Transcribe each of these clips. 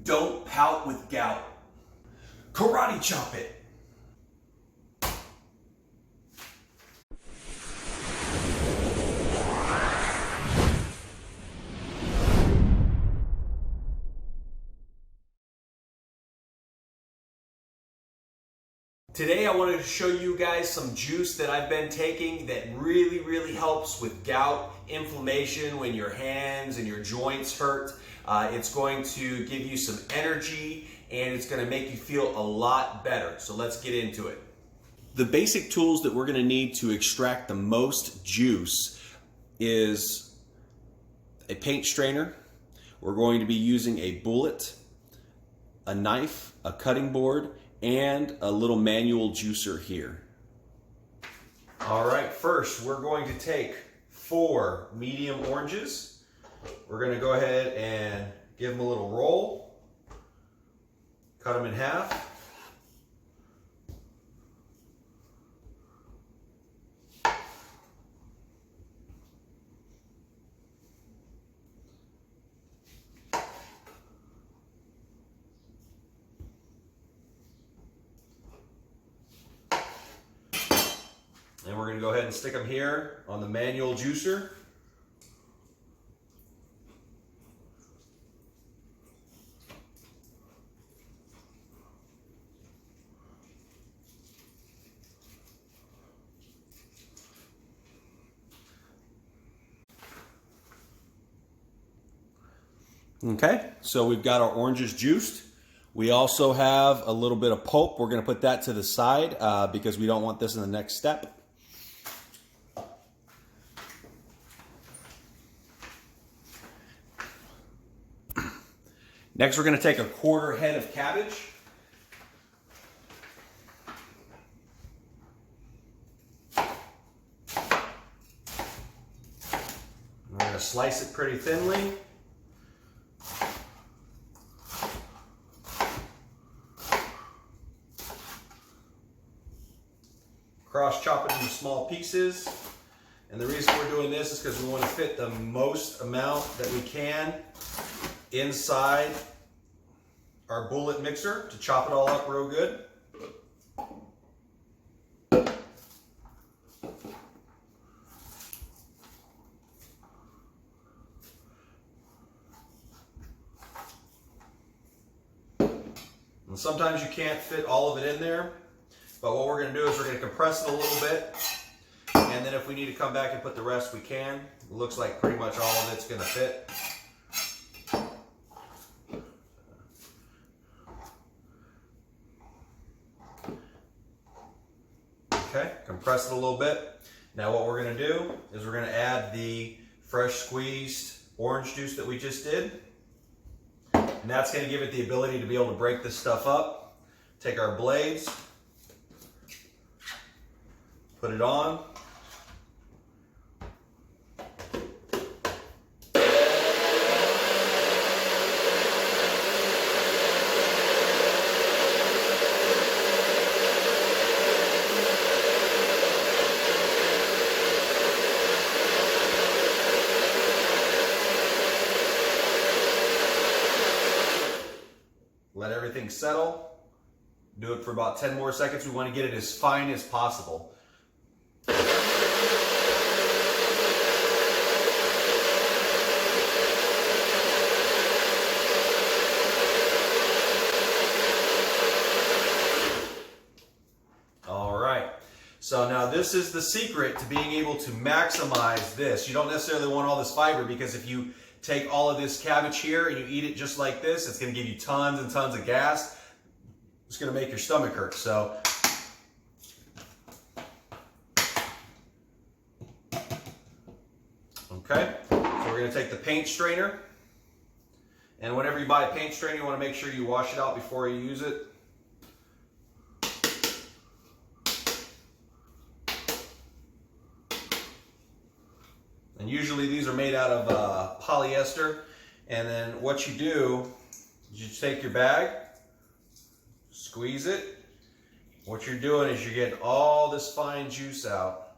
Don't pout with gout. Karate chop it. Today I wanted to show you guys some juice that I've been taking that really helps with gout, inflammation when your hands and your joints hurt. It's going to give you some energy and it's going to make you feel a lot better. So let's get into it. The basic tools that we're going to need to extract the most juice is a paint strainer. We're going to be using a bullet, a knife, a cutting board, and a little manual juicer here. All right, first we're going to take 4 medium oranges. We're going to go ahead and give them a little roll, cut them in half. And we're going to go ahead and stick them here on the manual juicer. Okay, so we've got our oranges juiced. We also have a little bit of pulp. We're going to put that to the side because we don't want this in the next step. Next, we're going to take a 1/4 head of cabbage. We're going to slice it pretty thinly. Cross chop it into small pieces. And the reason we're doing this is because we want to fit the most amount that we can inside our bullet mixer to chop it all up real good. And sometimes you can't fit all of it in there, but what we're going to do is we're going to compress it a little bit, and then if we need to come back and put the rest, we can. It looks like pretty much all of it's going to fit. Okay, compress it a little bit. Now what we're going to do is we're going to add the fresh squeezed orange juice that we just did. And that's going to give it the ability to be able to break this stuff up. Take our blades, put it on. Let everything settle. Do it for about 10 more seconds. We want to get it as fine as possible. All right. So now this is the secret to being able to maximize this. You don't necessarily want all this fiber because if you take all of this cabbage here and you eat it just like this, it's going to give you tons and tons of gas. It's going to make your stomach hurt. So okay, so we're going to take the paint strainer, and whenever you buy a paint strainer, you want to make sure you wash it out before you use it. And usually these are made out of polyester. And then what you do is you take your bag, squeeze it. What you're doing is you're getting all this fine juice out.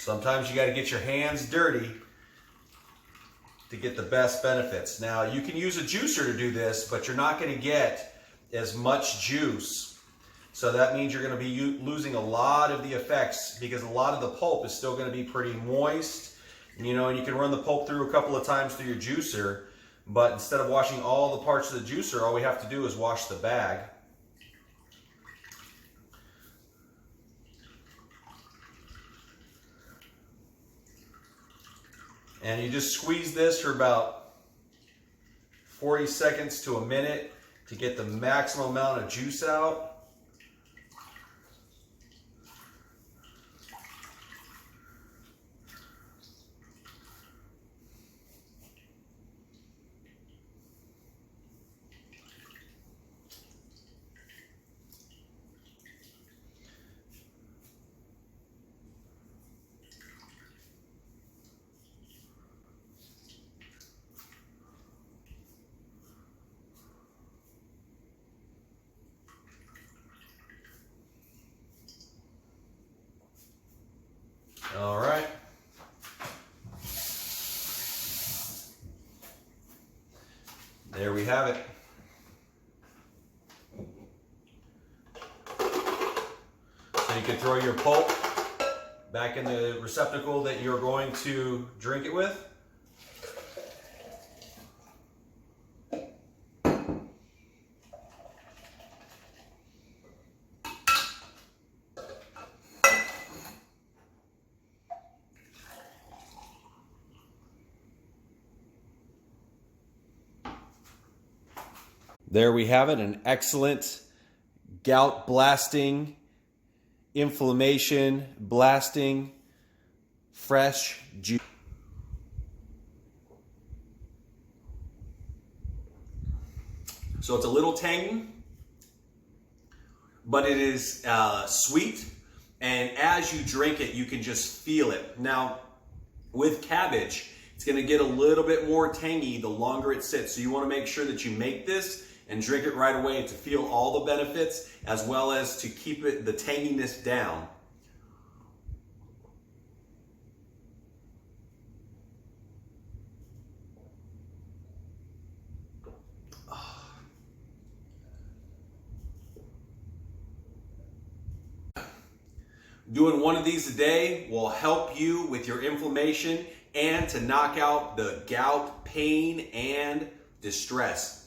Sometimes you got to get your hands dirty to get the best benefits. Now, you can use a juicer to do this, but you're not going to get as much juice. So that means you're going to be losing a lot of the effects because a lot of the pulp is still going to be pretty moist. You know, and you can run the pulp through a couple of times through your juicer, but instead of washing all the parts of the juicer, all we have to do is wash the bag. And you just squeeze this for about 40 seconds to a minute to get the maximum amount of juice out. All right. There we have it. So you can throw your pulp back in the receptacle that you're going to drink it with. There we have it, an excellent gout blasting, inflammation blasting, fresh juice. So it's a little tangy, but it is sweet, and as you drink it, you can just feel it. Now, with cabbage, it's gonna get a little bit more tangy the longer it sits, so you wanna make sure that you make this and drink it right away to feel all the benefits, as well as to keep the tanginess down. Doing one of these a day will help you with your inflammation and to knock out the gout pain and distress.